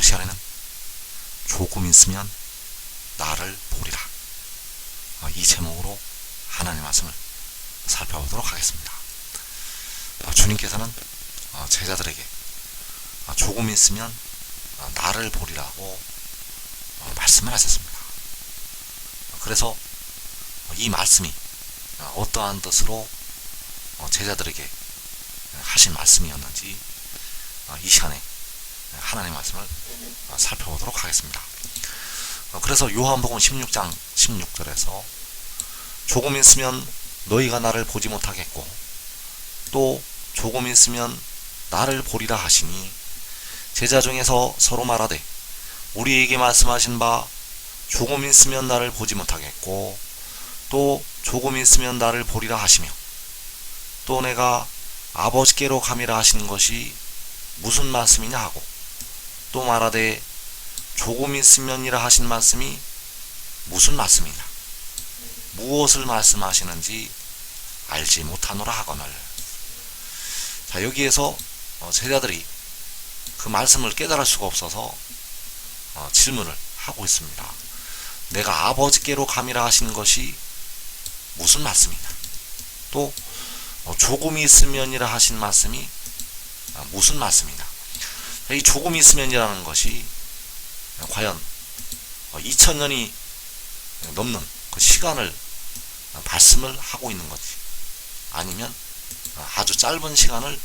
시간에는 조금 있으면 나를 보리라, 이 제목으로 하나님의 말씀을 살펴보도록 하겠습니다. 주님께서는 제자들에게 조금 있으면 나를 보리라고 말씀을 하셨습니다. 그래서 이 말씀이 어떠한 뜻으로 제자들에게 하신 말씀이었는지 이 시간에 하나님의 말씀을 살펴보도록 하겠습니다. 그래서 요한복음 16장 16절에서 조금 있으면 너희가 나를 보지 못하겠고 또 조금 있으면 나를 보리라 하시니 제자 중에서 서로 말하되 우리에게 말씀하신 바 조금 있으면 나를 보지 못하겠고 또 조금 있으면 나를 보리라 하시며 또 내가 아버지께로 감이라 하시는 것이 무슨 말씀이냐 하고 또 말하되 조금 있으면이라 하신 말씀이 무슨 말씀이냐, 무엇을 말씀하시는지 알지 못하노라 하거늘. 자, 여기에서 제자들이 그 말씀을 깨달을 수가 없어서 질문을 하고 있습니다. 내가 아버지께로 감이라 하신 것이 무슨 말씀이냐, 또 조금 있으면이라 하신 말씀이 무슨 말씀이냐. 이 조금 있으면이라는 것이 과연 2000년이 넘는 그 시간을 말씀을 하고 있는 건지, 아니면 아주 짧은 시간을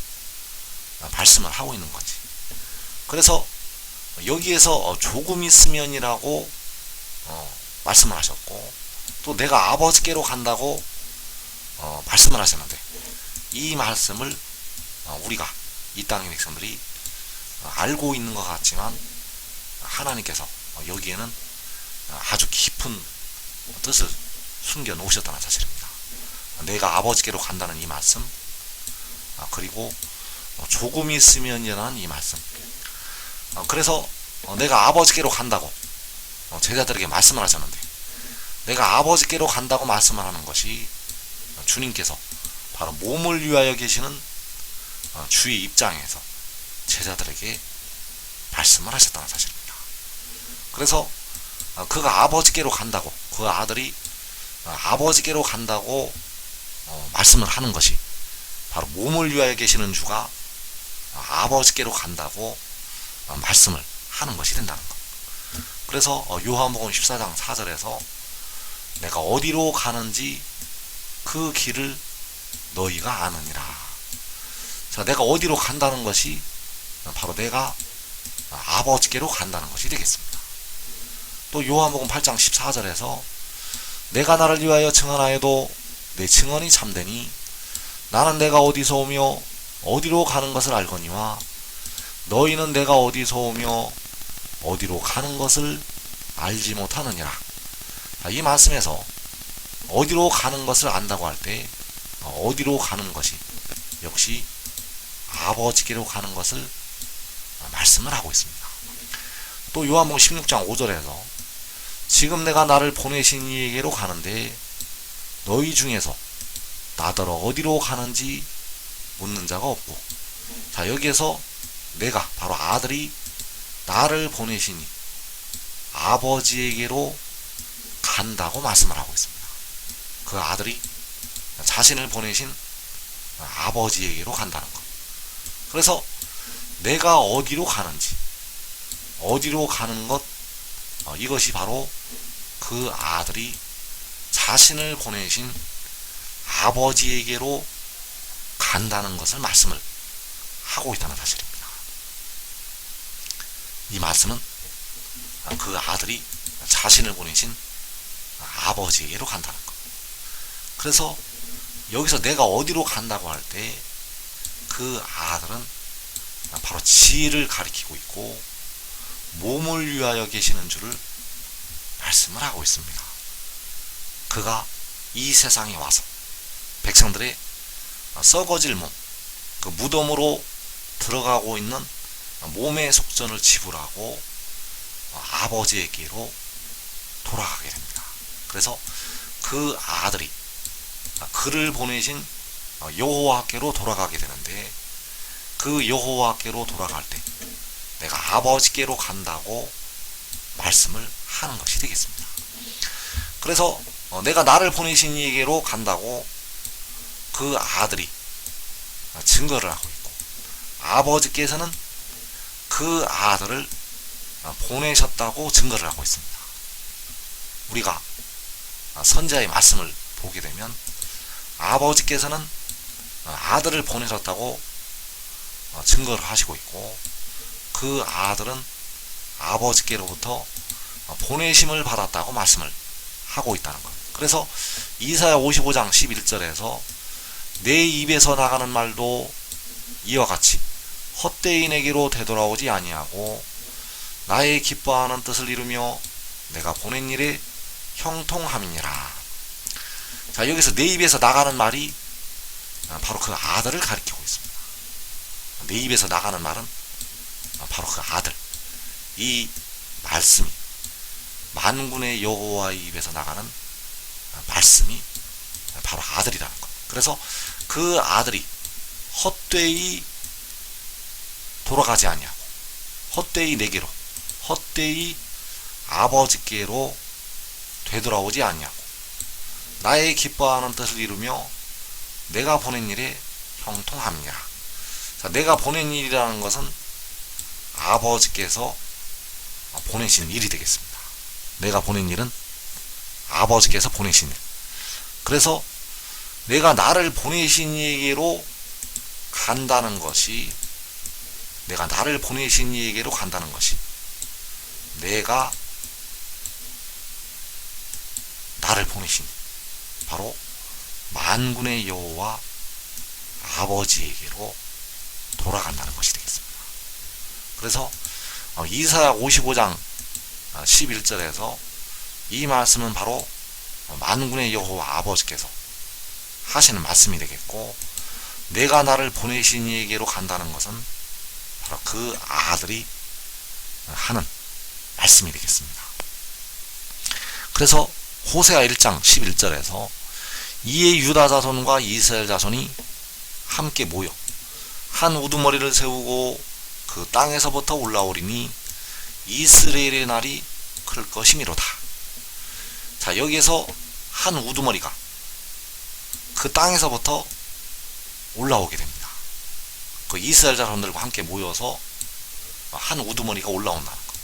말씀을 하고 있는 건지. 그래서 여기에서 조금 있으면이라고 말씀을 하셨고 또 내가 아버지께로 간다고 말씀을 하셨는데, 이 말씀을 우리가 이 땅의 백성들이 알고 있는 것 같지만 하나님께서 여기에는 아주 깊은 뜻을 숨겨 놓으셨다는 사실입니다. 내가 아버지께로 간다는 이 말씀, 그리고 조금 있으면이라는 이 말씀. 그래서 내가 아버지께로 간다고 제자들에게 말씀을 하셨는데, 내가 아버지께로 간다고 말씀을 하는 것이 주님께서 바로 몸을 위하여 계시는 주의 입장에서 제자들에게 말씀을 하셨다는 사실입니다. 그래서 그가 아버지께로 간다고, 그 아들이 아버지께로 간다고 말씀을 하는 것이 바로 몸을 위하여 계시는 주가 아버지께로 간다고 말씀을 하는 것이 된다는 것. 그래서 요한복음 14장 4절에서 내가 어디로 가는지 그 길을 너희가 아느니라. 자, 내가 어디로 간다는 것이 바로 내가 아버지께로 간다는 것이 되겠습니다. 또 요한복음 8장 14절에서 내가 나를 위하여 증언하여도 내 증언이 참되니 나는 내가 어디서 오며 어디로 가는 것을 알거니와 너희는 내가 어디서 오며 어디로 가는 것을 알지 못하느니라. 이 말씀에서 어디로 가는 것을 안다고 할 때 어디로 가는 것이 역시 아버지께로 가는 것을 말씀을 하고 있습니다. 또 요한복음 16장 5절에서 지금 내가 나를 보내신 이에게로 가는데 너희 중에서 나더러 어디로 가는지 묻는 자가 없고. 자, 여기에서 내가 바로 아들이 나를 보내시니 아버지에게로 간다고 말씀을 하고 있습니다. 그 아들이 자신을 보내신 아버지에게로 간다는 것. 그래서 내가 어디로 가는지, 어디로 가는 것, 이것이 바로 그 아들이 자신을 보내신 아버지에게로 간다는 것을 말씀을 하고 있다는 사실입니다. 이 말씀은 그 아들이 자신을 보내신 아버지에게로 간다는 것. 그래서 여기서 내가 어디로 간다고 할 때 그 아들은 바로 지혜를 가리키고 있고 몸을 위하여 계시는 줄을 말씀을 하고 있습니다. 그가 이 세상에 와서 백성들의 썩어질 몸, 그 무덤으로 들어가고 있는 몸의 속전을 지불하고 아버지에게로 돌아가게 됩니다. 그래서 그 아들이 그를 보내신 여호와께로 돌아가게 되는데, 그 여호와께로 돌아갈 때 내가 아버지께로 간다고 말씀을 하는 것이 되겠습니다. 그래서 내가 나를 보내신 이에게로 간다고 그 아들이 증거를 하고 있고, 아버지께서는 그 아들을 보내셨다고 증거를 하고 있습니다. 우리가 선지자의 말씀을 보게 되면 아버지께서는 아들을 보내셨다고 증거를 하시고 있고, 그 아들은 아버지께로부터 보내심을 받았다고 말씀을 하고 있다는 것. 그래서 이사야 55장 11절에서 내 입에서 나가는 말도 이와 같이 헛되이 내게로 되돌아오지 아니하고 나의 기뻐하는 뜻을 이루며 내가 보낸 일에 형통함이니라. 자, 여기서 내 입에서 나가는 말이 바로 그 아들을 가리키고 있습니다. 내 입에서 나가는 말은 바로 그 아들. 이 말씀이, 만군의 여호와의 입에서 나가는 말씀이 바로 아들이라는 것. 그래서 그 아들이 헛되이 돌아가지 아니하고 헛되이 내게로, 헛되이 아버지께로 되돌아오지 아니하고 나의 기뻐하는 뜻을 이루며 내가 보낸 일에 형통함이니라. 자, 내가 보낸 일이라는 것은 아버지께서 보내신 일이 되겠습니다. 내가 보낸 일은 아버지께서 보내신 일. 그래서 내가 나를 보내신 이에게로 간다는 것이, 내가 나를 보내신 이에게로 간다는 것이 내가 나를 보내신 바로 만군의 여호와 아버지에게로 돌아간다는 것이 되겠습니다. 그래서 이사야 55장 11절에서 이 말씀은 바로 만군의 여호와 아버지께서 하시는 말씀이 되겠고, 내가 나를 보내신 이에게로 간다는 것은 바로 그 아들이 하는 말씀이 되겠습니다. 그래서 호세아 1장 11절에서 이에 유다 자손과 이스라엘 자손이 함께 모여 한 우두머리를 세우고 그 땅에서부터 올라오리니 이스라엘의 날이 클 것이미로다. 자, 여기에서 한 우두머리가 그 땅에서부터 올라오게 됩니다. 그 이스라엘 자손들과 함께 모여서 한 우두머리가 올라온다는 것.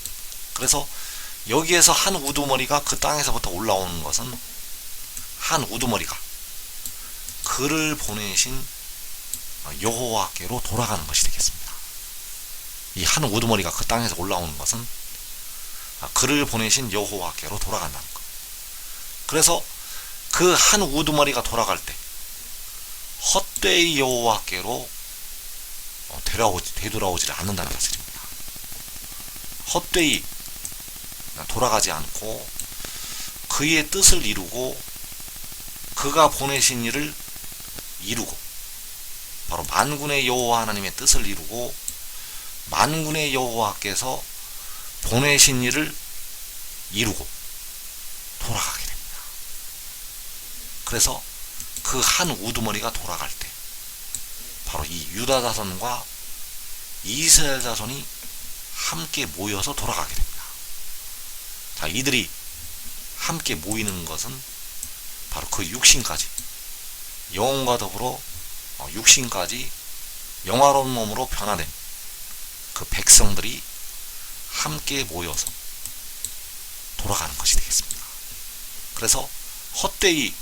그래서 여기에서 한 우두머리가 그 땅에서부터 올라오는 것은 한 우두머리가 그를 보내신 여호와께로 돌아가는 것이 되겠습니다. 이 한 우두머리가 그 땅에서 올라오는 것은 그를 보내신 여호와께로 돌아간다는 것. 그래서 그 한 우두머리가 돌아갈 때 헛되이 여호와께로 되돌아오지 않는다는 사실입니다. 헛되이 돌아가지 않고 그의 뜻을 이루고 그가 보내신 일을 이루고, 바로 만군의 여호와 하나님의 뜻을 이루고 만군의 여호와께서 보내신 일을 이루고 돌아가게 됩니다. 그래서 그 한 우두머리가 돌아갈 때 바로 이 유다 자손과 이스라엘 자손이 함께 모여서 돌아가게 됩니다. 자, 이들이 함께 모이는 것은 바로 그 육신까지, 영혼과 더불어 육신까지 영화로운 몸으로 변화된 그 백성들이 함께 모여서 돌아가는 것이 되겠습니다. 그래서 헛되이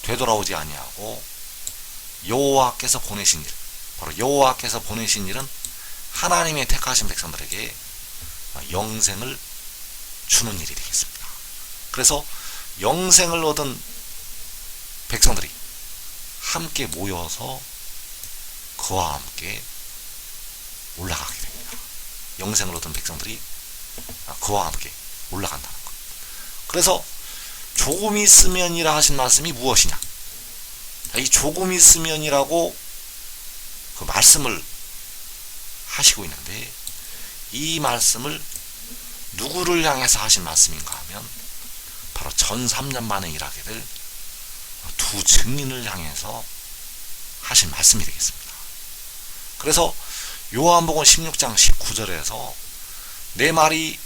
되돌아오지 아니하고 여호와께서 보내신 일, 바로 여호와께서 보내신 일은 하나님의 택하신 백성들에게 영생을 주는 일이 되겠습니다. 그래서 영생을 얻은 백성들이 함께 모여서 그와 함께 올라가게 됩니다. 영생을 얻은 백성들이 그와 함께 올라간다는 것. 그래서 조금 있으면이라 하신 말씀이 무엇이냐? 이 조금 있으면이라고 그 말씀을 하시고 있는데, 이 말씀을 누구를 향해서 하신 말씀인가 하면 바로 전 3년 만에 일하게 될 두 증인을 향해서 하신 말씀이 되겠습니다. 그래서 요한복음 16장 19절에서 내 말이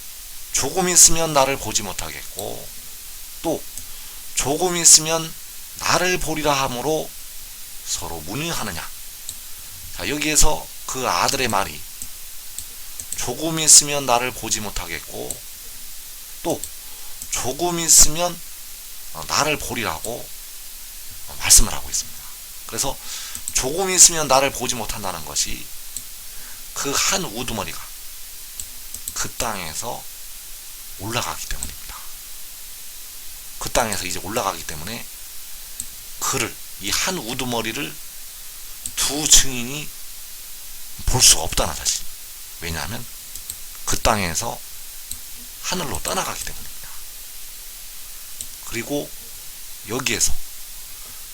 조금 있으면 나를 보지 못하겠고 또 조금 있으면 나를 보리라 함으로 서로 문의하느냐. 자, 여기에서 그 아들의 말이 조금 있으면 나를 보지 못하겠고 또 조금 있으면 나를 보리라고 말씀을 하고 있습니다. 그래서 조금 있으면 나를 보지 못한다는 것이 그 한 우두머리가 그 땅에서 올라가기 때문입니다. 그 땅에서 이제 올라가기 때문에 그를, 이 한 우두머리를 두 증인이 볼 수가 없다는 사실. 왜냐하면 그 땅에서 하늘로 떠나가기 때문입니다. 그리고 여기에서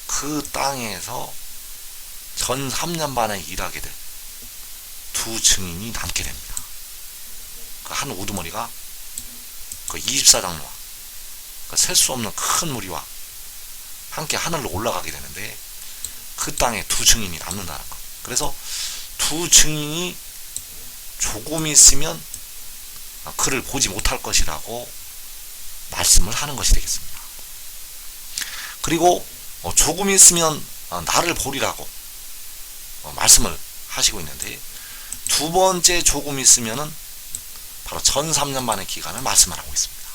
그 땅에서 전 3년 반에 일하게 될 두 증인이 남게 됩니다. 그 한 우두머리가 그 24장로와 그 셀 수 없는 큰 무리와 함께 하늘로 올라가게 되는데 그 땅에 두 증인이 남는다는 것. 그래서 두 증인이 조금 있으면 그를 보지 못할 것이라고 말씀을 하는 것이 되겠습니다. 그리고 조금 있으면 나를 보리라고 말씀을 하시고 있는데 두 번째 조금 있으면은 바로 전 3년 반의 기간을 말씀을 하고 있습니다.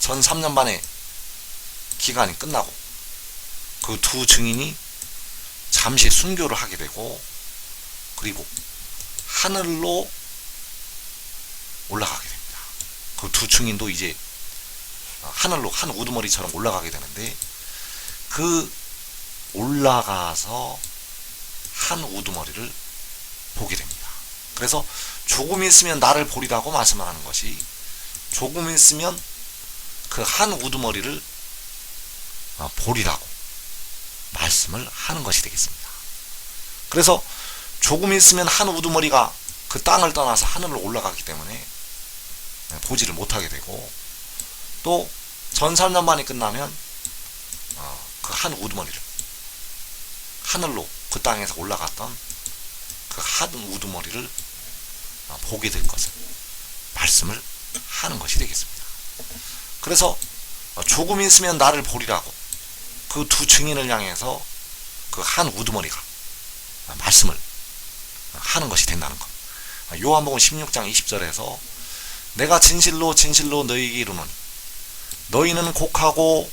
전 3년 반의 기간이 끝나고 그 두 증인이 잠시 순교를 하게 되고 그리고 하늘로 올라가게 됩니다. 그 두 증인도 이제 하늘로 한 우두머리처럼 올라가게 되는데 그 올라가서 한 우두머리를 보게 됩니다. 그래서 조금 있으면 나를 보리라고 말씀을 하는 것이 조금 있으면 그 한 우두머리를 보리라고 말씀을 하는 것이 되겠습니다. 그래서 조금 있으면 한 우두머리가 그 땅을 떠나서 하늘로 올라가기 때문에 보지를 못하게 되고 또 전 3년 만이 끝나면 그 한 우두머리를 하늘로 그 땅에서 올라갔던 그 한 우두머리를 보게 될 것을 말씀을 하는 것이 되겠습니다. 그래서 조금 있으면 나를 보리라고 그 두 증인을 향해서 그 한 우두머리가 말씀을 하는 것이 된다는 것. 요한복음 16장 20절에서 내가 진실로 진실로 너희에게 이르노니 너희는 곡하고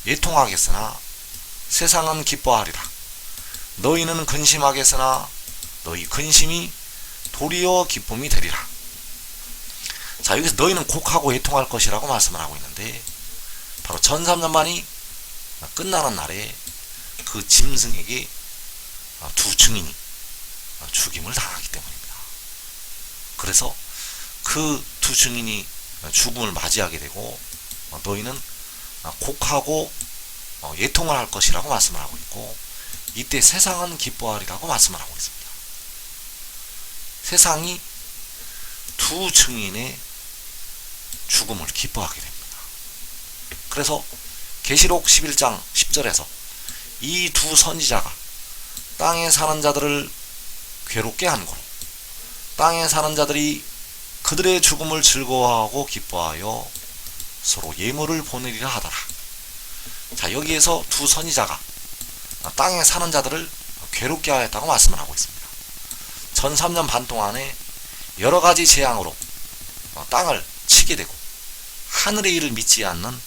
예통하겠으나 세상은 기뻐하리라. 너희는 근심하겠으나 너희 근심이 도리어 기쁨이 되리라. 자, 여기서 너희는 곡하고 예통할 것이라고 말씀을 하고 있는데 바로 전 3년 반이 끝나는 날에 그 짐승에게 두 증인이 죽임을 당하기 때문입니다. 그래서 그 두 증인이 죽음을 맞이하게 되고 너희는 곡하고 예통을 할 것이라고 말씀을 하고 있고 이때 세상은 기뻐하리라고 말씀을 하고 있습니다. 세상이 두 증인의 죽음을 기뻐하게 됩니다. 그래서 계시록 11장 10절에서 이 두 선지자가 땅에 사는 자들을 괴롭게 한 거로 땅에 사는 자들이 그들의 죽음을 즐거워하고 기뻐하여 서로 예물을 보내리라 하더라. 자, 여기에서 두 선지자가 땅에 사는 자들을 괴롭게 하였다고 말씀을 하고 있습니다. 전 3년 반 동안에 여러 가지 재앙으로 땅을 치게 되고 하늘의 일을 믿지 않는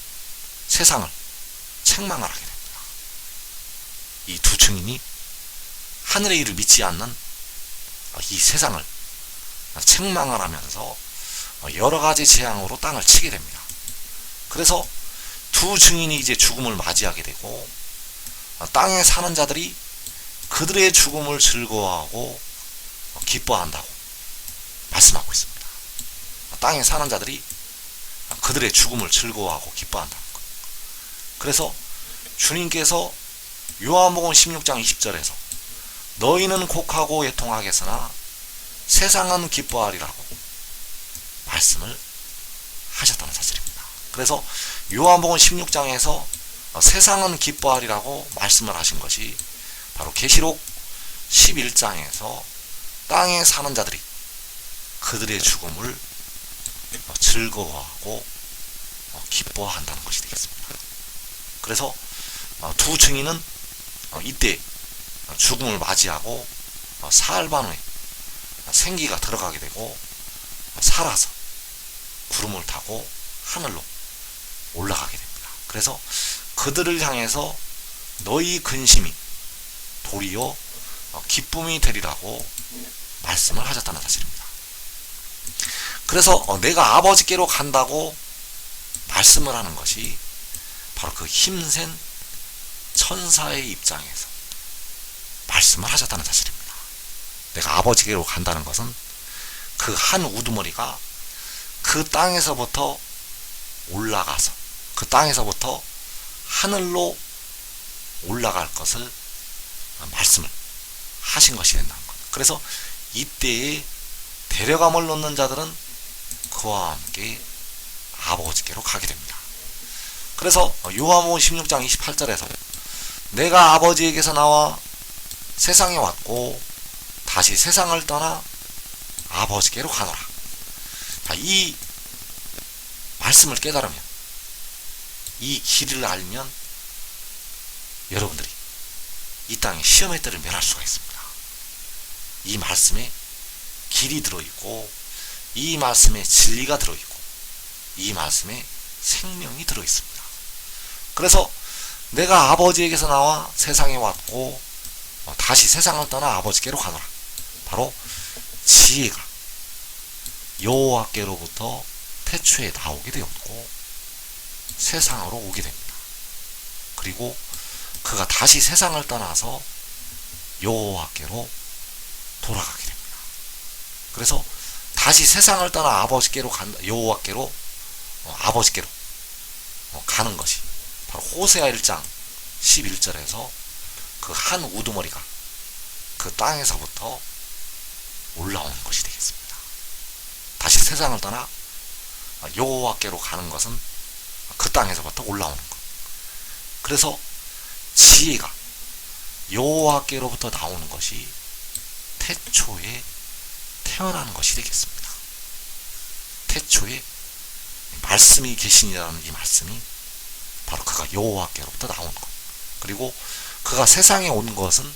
세상을 책망을 하게 됩니다. 이 두 증인이 하늘의 일을 믿지 않는 이 세상을 책망을 하면서 여러 가지 재앙으로 땅을 치게 됩니다. 그래서 두 증인이 이제 죽음을 맞이하게 되고 땅에 사는 자들이 그들의 죽음을 즐거워하고 기뻐한다고 말씀하고 있습니다. 땅에 사는 자들이 그들의 죽음을 즐거워하고 기뻐한다는 것. 그래서 주님께서 요한복음 16장 20절에서 너희는 곡하고 예통하겠으나 세상은 기뻐하리라고 말씀을 하셨다는 사실입니다. 그래서 요한복음 16장에서 세상은 기뻐하리라고 말씀을 하신 것이 바로 계시록 11장에서 땅에 사는 자들이 그들의 죽음을 즐거워하고 기뻐한다는 것이 되겠습니다. 그래서 두 증인은 이때 죽음을 맞이하고 사흘 반 후에 생기가 들어가게 되고 살아서 구름을 타고 하늘로 올라가게 됩니다. 그래서 그들을 향해서 너희 근심이 도리어 기쁨이 되리라고 말씀을 하셨다는 사실입니다. 그래서 내가 아버지께로 간다고 말씀을 하는 것이 바로 그 힘센 천사의 입장에서 말씀을 하셨다는 사실입니다. 내가 아버지께로 간다는 것은 그 한 우두머리가 그 땅에서부터 올라가서 그 땅에서부터 하늘로 올라갈 것을 말씀을 하신 것이 된다는 것. 그래서 이때에 데려감을 놓는 자들은 그와 함께 아버지께로 가게 됩니다. 그래서 요한복음 16장 28절에서 내가 아버지에게서 나와 세상에 왔고 다시 세상을 떠나 아버지께로 가노라. 이 말씀을 깨달으면, 이 길을 알면 여러분들이 이 땅의 시험의 때를 면할 수가 있습니다. 이 말씀에 길이 들어있고, 이 말씀에 진리가 들어있고, 이 말씀에 생명이 들어있습니다. 그래서 내가 아버지에게서 나와 세상에 왔고 다시 세상을 떠나 아버지께로 가노라. 바로 지혜가 여호와께로부터 태초에 나오게 되었고 세상으로 오게 됩니다. 그리고 그가 다시 세상을 떠나서 여호와께로 돌아가게 됩니다. 그래서 다시 세상을 떠나 아버지께로 간다, 여호와께로 아버지께로 가는 것이 바로 호세아 1장 11절에서 그 한 우두머리가 그 땅에서부터 올라오는 것이 되겠습니다. 다시 세상을 떠나 여호와께로 가는 것은 그 땅에서부터 올라오는 것. 그래서 지혜가 여호와께로부터 나오는 것이 태초에 태어나는 것이 되겠습니다. 태초에 말씀이 계시니라는 이 말씀이 바로 그가 여호와께로부터 나오는 것. 그리고 그가 세상에 온 것은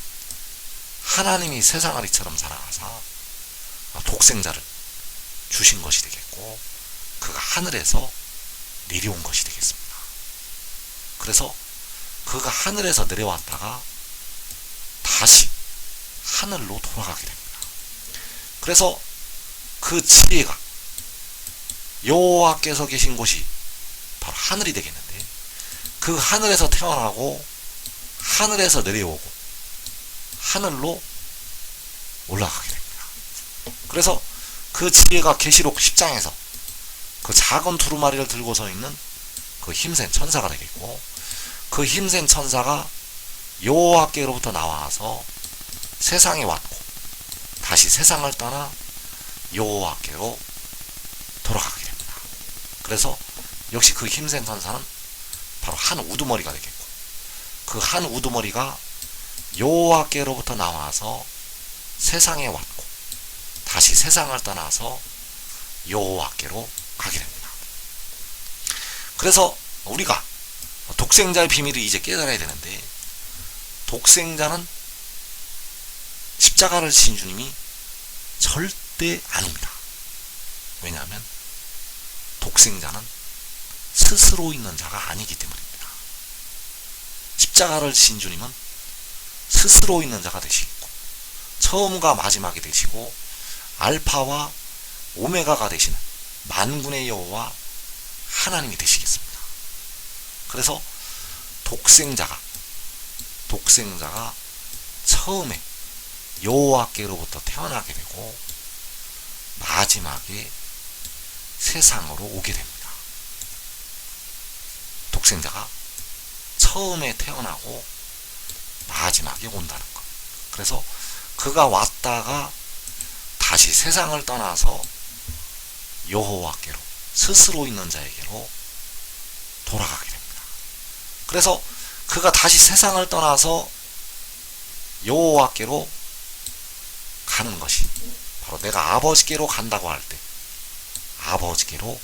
하나님이 세상을 이처럼 사랑하사 독생자를 주신 것이 되겠고 그가 하늘에서 내려온 것이 되겠습니다. 그래서 그가 하늘에서 내려왔다가 다시 하늘로 돌아가게 됩니다. 그래서 그 지혜가 여호와께서 계신 곳이 바로 하늘이 되겠는데 그 하늘에서 태어나고 하늘에서 내려오고 하늘로 올라가게 됩니다. 그래서 그 지혜가 계시록 10장에서 그 작은 두루마리를 들고 서 있는 그 힘센 천사가 되겠고 그 힘센 천사가 여호와께로부터 나와서 세상에 왔고 다시 세상을 떠나 여호와께로 돌아가게 됩니다. 그래서 역시 그 힘센 천사는 바로 한 우두머리가 되겠고 그 한 우두머리가 여호와께로부터 나와서 세상에 왔고 다시 세상을 떠나서 여호와께로 가게 됩니다. 그래서 우리가 독생자의 비밀을 이제 깨달아야 되는데 독생자는 십자가를 지신 주님이 절대 아닙니다. 왜냐하면 독생자는 스스로 있는 자가 아니기 때문입니다. 십자가를 지신 주님은 스스로 있는 자가 되시고 처음과 마지막이 되시고 알파와 오메가가 되시는 만군의 여호와 하나님이 되시겠습니다. 그래서 독생자가 처음에 여호와께로부터 태어나게 되고 마지막에 세상으로 오게 됩니다. 독생자가 처음에 태어나고 마지막에 온다는 것. 그래서 그가 왔다가 다시 세상을 떠나서 여호와께로 스스로 있는 자에게로 돌아가게 됩니다. 그래서 그가 다시 세상을 떠나서 여호와께로 가는 것이 바로 내가 아버지께로 간다고 할 때 아버지께로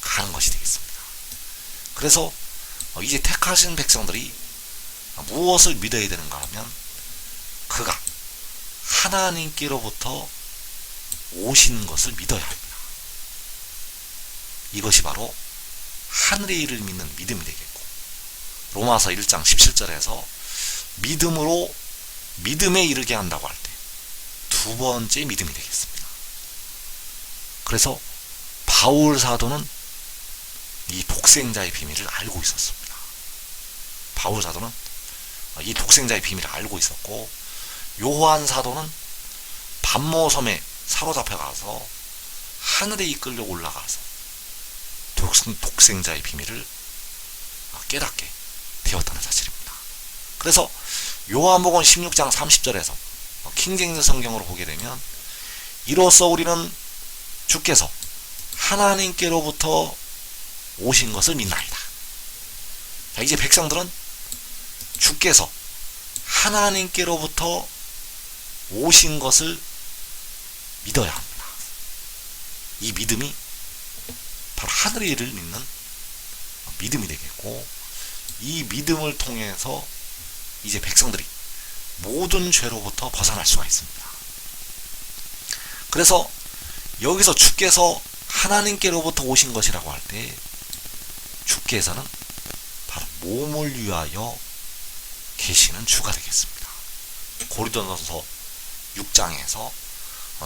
가는 것이 되겠습니다. 그래서 이제 택하신 백성들이 무엇을 믿어야 되는가 하면 그가 하나님께로부터 오신 것을 믿어야 합니다. 이것이 바로 하늘의 일을 믿는 믿음이 되겠고, 로마서 1장 17절에서 믿음으로 믿음에 이르게 한다고 할 때 두 번째 믿음이 되겠습니다. 그래서 바울 사도는 이 독생자의 비밀을 알고 있었습니다. 바울 사도는 이 독생자의 비밀을 알고 있었고, 요한 사도는 반모섬에 사로잡혀 가서 하늘에 이끌려 올라가서 독생자의 비밀을 깨닫게 되었다는 사실입니다. 그래서 요한복음 16장 30절에서 킹제임스 성경으로 보게 되면, 이로써 우리는 주께서 하나님께로부터 오신 것을 믿나이다. 자, 이제 백성들은 주께서 하나님께로부터 오신 것을 믿어야 합니다. 이 믿음이 바로 하늘의 일을 믿는 믿음이 되겠고, 이 믿음을 통해서 이제 백성들이 모든 죄로부터 벗어날 수가 있습니다. 그래서 여기서 주께서 하나님께로부터 오신 것이라고 할 때 주께서는 바로 몸을 위하여 계시는 주가 되겠습니다. 고린도전서 6장에서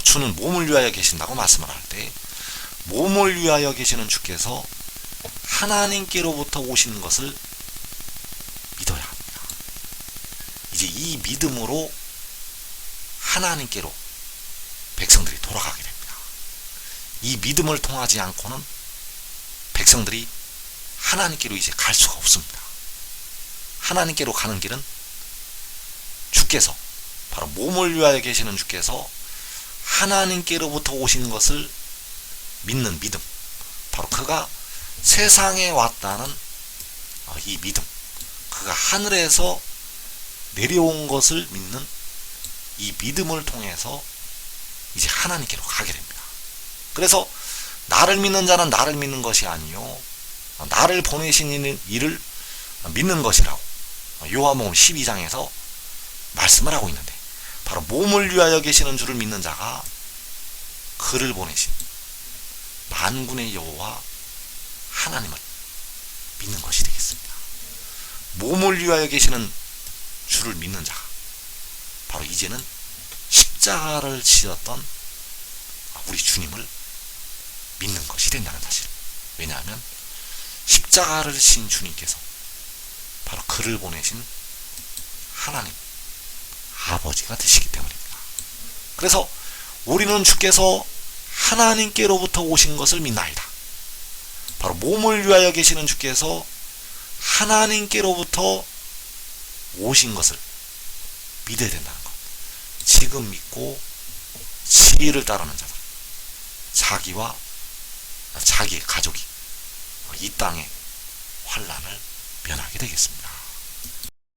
주는 몸을 위하여 계신다고 말씀을 할 때 몸을 위하여 계시는 주께서 하나님께로부터 오신 것을 믿어야 합니다. 이제 이 믿음으로 하나님께로 백성들이 돌아가게 됩니다. 이 믿음을 통하지 않고는 백성들이 하나님께로 이제 갈 수가 없습니다. 하나님께로 가는 길은 주께서, 바로 몸을 위하여 계시는 주께서 하나님께로부터 오신 것을 믿는 믿음, 바로 그가 세상에 왔다는 이 믿음, 그가 하늘에서 내려온 것을 믿는 이 믿음을 통해서 이제 하나님께로 가게 됩니다. 그래서 나를 믿는 자는 나를 믿는 것이 아니요 나를 보내신 이를 믿는 것이라고 요한복음 12장에서 말씀을 하고 있는데, 바로 몸을 위하여 계시는 주를 믿는 자가 그를 보내신 만군의 여호와 하나님을 믿는 것이 되겠습니다. 몸을 위하여 계시는 주를 믿는 자가 바로 이제는 십자가를 지었던 우리 주님을 믿는 것이 된다는 사실. 왜냐하면 십자가를 진 주님께서 바로 그를 보내신 하나님 아버지가 되시기 때문입니다. 그래서 우리는 주께서 하나님께로부터 오신 것을 믿나이다. 바로 몸을 위하여 계시는 주께서 하나님께로부터 오신 것을 믿어야 된다는 것. 지금 믿고 지혜를 따르는 자들, 자기와 자기의 가족이 이 땅의 환난을 면하게 되겠습니다.